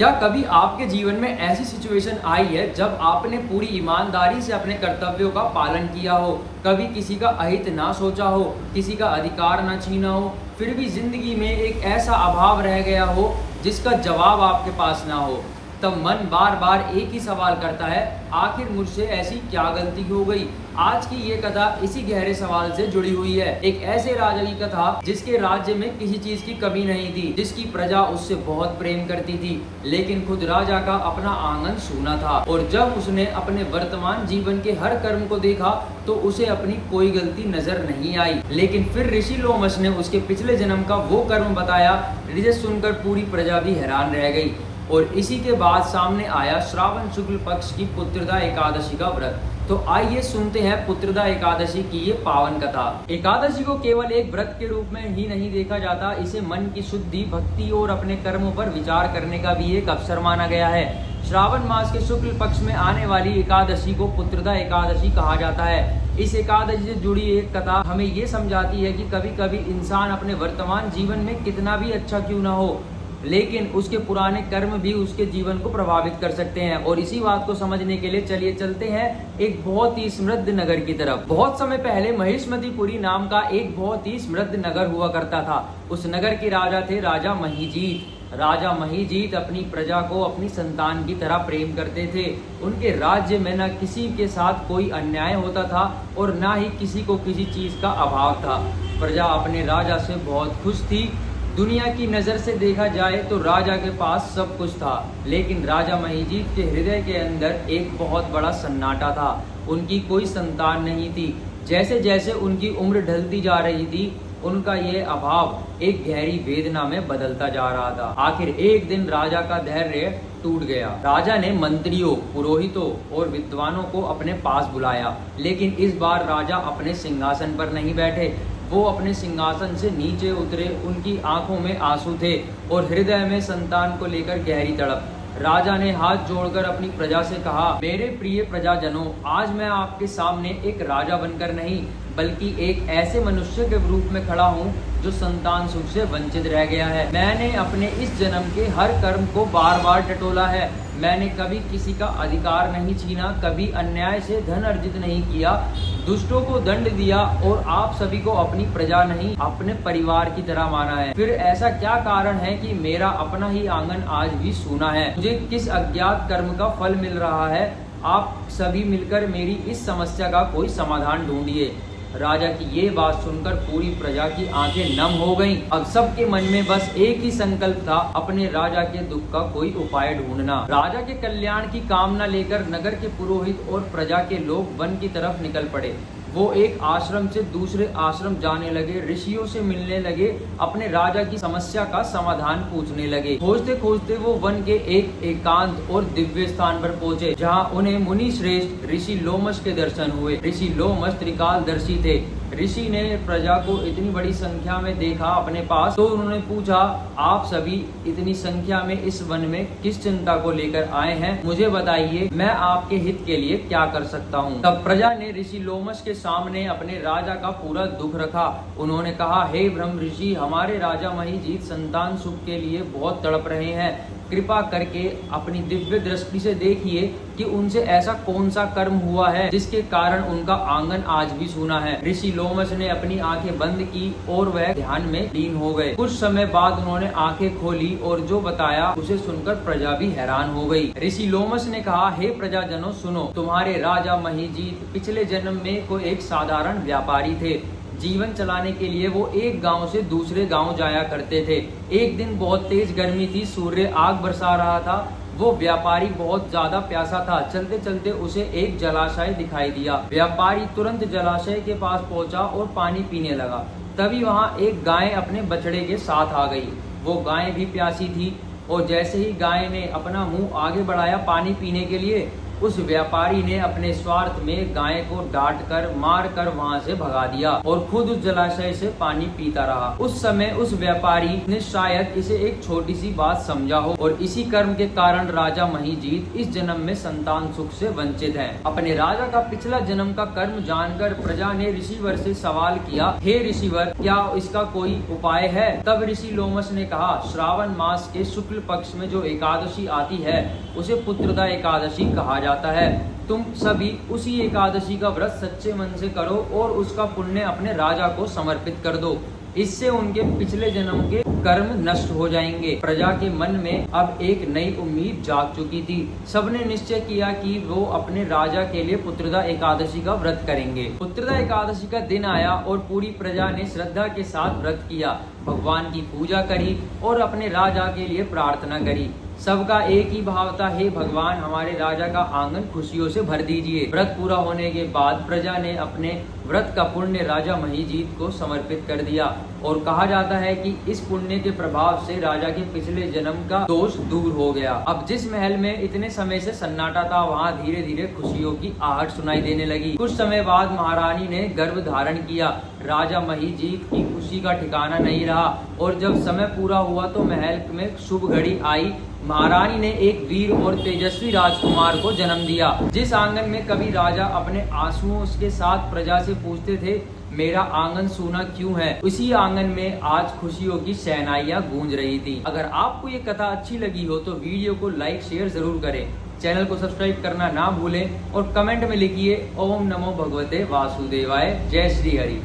क्या कभी आपके जीवन में ऐसी सिचुएशन आई है जब आपने पूरी ईमानदारी से अपने कर्तव्यों का पालन किया हो, कभी किसी का अहित ना सोचा हो, किसी का अधिकार ना छीना हो, फिर भी जिंदगी में एक ऐसा अभाव रह गया हो जिसका जवाब आपके पास ना हो? तब मन बार बार एक ही सवाल करता है, आखिर मुझसे ऐसी क्या गलती हो गई? आज की ये कथा इसी गहरे सवाल से जुड़ी हुई है। एक ऐसे राजा की कथा जिसके राज्य में किसी चीज की कमी नहीं थी, जिसकी प्रजा उससे बहुत प्रेम करती थी, लेकिन खुद राजा का अपना आंगन सूना था। और जब उसने अपने वर्तमान जीवन के हर कर्म को देखा तो उसे अपनी कोई गलती नजर नहीं आई। लेकिन फिर ऋषि लोमश ने उसके पिछले जन्म का वो कर्म बताया जिसे सुनकर पूरी प्रजा भी हैरान रह गई। और इसी के बाद सामने आया श्रावण शुक्ल पक्ष की पुत्रदा एकादशी का व्रत। तो आइए सुनते हैं पुत्रदा एकादशी की ये पावन कथा। एकादशी को केवल एक व्रत के रूप में ही नहीं देखा जाता, इसे मन की शुद्धि, भक्ति और अपने कर्मों पर विचार करने का भी एक अवसर माना गया है। श्रावण मास के शुक्ल पक्ष में आने वाली एकादशी को पुत्रदा एकादशी कहा जाता है। इस एकादशी से जुड़ी एक कथा हमें ये समझाती है कि कभी कभी इंसान अपने वर्तमान जीवन में कितना भी अच्छा क्यों ना हो, लेकिन उसके पुराने कर्म भी उसके जीवन को प्रभावित कर सकते हैं। और इसी बात को समझने के लिए चलिए चलते हैं एक बहुत ही समृद्ध नगर की तरफ। बहुत समय पहले महिष्मतिपुरी नाम का एक बहुत ही समृद्ध नगर हुआ करता था। उस नगर के राजा थे राजा महीजीत। राजा महीजीत अपनी प्रजा को अपनी संतान की तरह प्रेम करते थे। उनके राज्य में न किसी के साथ कोई अन्याय होता था और न ही किसी को किसी चीज का अभाव था। प्रजा अपने राजा से बहुत खुश थी। दुनिया की नज़र से देखा जाए तो राजा के पास सब कुछ था, लेकिन राजा महीजीत के हृदय के अंदर एक बहुत बड़ा सन्नाटा था। उनकी कोई संतान नहीं थी। जैसे जैसे उनकी उम्र ढलती जा रही थी, उनका ये अभाव एक गहरी वेदना में बदलता जा रहा था। आखिर एक दिन राजा का धैर्य टूट गया। राजा ने मंत्रियों, पुरोहितों और विद्वानों को अपने पास बुलाया, लेकिन इस बार राजा अपने सिंहासन पर नहीं बैठे। वो अपने सिंहासन से नीचे उतरे। उनकी आंखों में आंसू थे और हृदय में संतान को लेकर गहरी तड़प। राजा ने हाथ जोड़कर अपनी प्रजा से कहा, मेरे प्रिय प्रजाजनों, आज मैं आपके सामने एक राजा बनकर नहीं बल्कि एक ऐसे मनुष्य के रूप में खड़ा हूँ जो संतान सुख से वंचित रह गया है। मैंने अपने इस जन्म के हर कर्म को बार बार टटोला है। मैंने कभी किसी का अधिकार नहीं छीना, कभी अन्याय से धन अर्जित नहीं किया, दुष्टों को दंड दिया और आप सभी को अपनी प्रजा नहीं अपने परिवार की तरह माना है। फिर ऐसा क्या कारण है कि मेरा अपना ही आंगन आज भी सूना है? मुझे किस अज्ञात कर्म का फल मिल रहा है? आप सभी मिलकर मेरी इस समस्या का कोई समाधान ढूंढिए। राजा की ये बात सुनकर पूरी प्रजा की आंखें नम हो गईं। अब सबके मन में बस एक ही संकल्प था, अपने राजा के दुख का कोई उपाय ढूंढना। राजा के कल्याण की कामना लेकर नगर के पुरोहित और प्रजा के लोग वन की तरफ निकल पड़े। वो एक आश्रम से दूसरे आश्रम जाने लगे, ऋषियों से मिलने लगे, अपने राजा की समस्या का समाधान पूछने लगे। खोजते खोजते वो वन के एक एकांत और दिव्य स्थान पर पहुंचे, जहां उन्हें मुनि श्रेष्ठ ऋषि लोमश के दर्शन हुए। ऋषि लोमश त्रिकालदर्शी थे। ऋषि ने प्रजा को इतनी बड़ी संख्या में देखा अपने पास, तो उन्होंने पूछा, आप सभी इतनी संख्या में इस वन में किस चिंता को लेकर आए हैं? मुझे बताइए, मैं आपके हित के लिए क्या कर सकता हूँ? तब प्रजा ने ऋषि लोमश के सामने अपने राजा का पूरा दुख रखा। उन्होंने कहा, हे ब्रह्म ऋषि, हमारे राजा महीजीत संतान सुख के लिए बहुत तड़प रहे हैं। कृपा करके अपनी दिव्य दृष्टि से देखिए कि उनसे ऐसा कौन सा कर्म हुआ है जिसके कारण उनका आंगन आज भी सूना है। ऋषि लोमश ने अपनी आंखें बंद की और वह ध्यान में लीन हो गए। कुछ समय बाद उन्होंने आंखें खोली और जो बताया उसे सुनकर प्रजा भी हैरान हो गई। ऋषि लोमश ने कहा, हे प्रजाजनों सुनो, तुम्हारे राजा महीजीत पिछले जन्म में कोई एक साधारण व्यापारी थे। जीवन चलाने के लिए वो एक गांव से दूसरे गांव जाया करते थे। एक दिन बहुत तेज गर्मी थी, सूर्य आग बरसा रहा था। वो व्यापारी बहुत ज्यादा प्यासा था। चलते चलते उसे एक जलाशय दिखाई दिया। व्यापारी तुरंत जलाशय के पास पहुंचा और पानी पीने लगा। तभी वहां एक गाय अपने बछड़े के साथ आ गई। वो गाय भी प्यासी थी और जैसे ही गाय ने अपना मुंह आगे बढ़ाया पानी पीने के लिए, उस व्यापारी ने अपने स्वार्थ में गाय को डांट कर मार कर वहाँ से भगा दिया और खुद उस जलाशय से पानी पीता रहा। उस समय उस व्यापारी ने शायद इसे एक छोटी सी बात समझा हो और इसी कर्म के कारण राजा महिजीत इस जन्म में संतान सुख से वंचित है। अपने राजा का पिछला जन्म का कर्म जानकर प्रजा ने ऋषिवर से सवाल किया, हे ऋषिवर, क्या इसका कोई उपाय है? तब ऋषि लोमस ने कहा, श्रावण मास के शुक्ल पक्ष में जो एकादशी आती है उसे पुत्रदा एकादशी कहा जाता है। तुम सभी उसी एकादशी का व्रत सच्चे मन से करो और उसका पुण्य अपने राजा को समर्पित कर दो। इससे उनके पिछले जन्म के कर्म नष्ट हो जाएंगे। प्रजा के मन में अब एक नई उम्मीद जाग चुकी थी। सबने निश्चय किया कि वो अपने राजा के लिए पुत्रदा एकादशी का व्रत करेंगे। पुत्रदा एकादशी का दिन आया और पूरी प्रजा ने श्रद्धा के साथ व्रत किया, भगवान की पूजा करी और अपने राजा के लिए प्रार्थना करी। सबका एक ही भाव था, हे भगवान, हमारे राजा का आंगन खुशियों से भर दीजिए। व्रत पूरा होने के बाद प्रजा ने अपने व्रत का पुण्य राजा महिजीत को समर्पित कर दिया और कहा जाता है कि इस पुण्य के प्रभाव से राजा के पिछले जन्म का दोष दूर हो गया। अब जिस महल में इतने समय से सन्नाटा था, वहाँ धीरे धीरे खुशियों की आहट सुनाई देने लगी। कुछ समय बाद महारानी ने गर्भ धारण किया। राजा महिजीत की खुशी का ठिकाना नहीं रहा और जब समय पूरा हुआ तो महल में शुभ घड़ी आई। महारानी ने एक वीर और तेजस्वी राजकुमार को जन्म दिया। जिस आंगन में कभी राजा अपने आंसुओं के साथ प्रजा से पूछते थे, मेरा आंगन सूना क्यों है, उसी आंगन में आज खुशियों की शहनाइयां गूंज रही थी। अगर आपको ये कथा अच्छी लगी हो तो वीडियो को लाइक शेयर जरूर करें, चैनल को सब्सक्राइब करना ना भूलें और कमेंट में लिखिए ओम नमो भगवते वासुदेवाय। जय श्री हरि।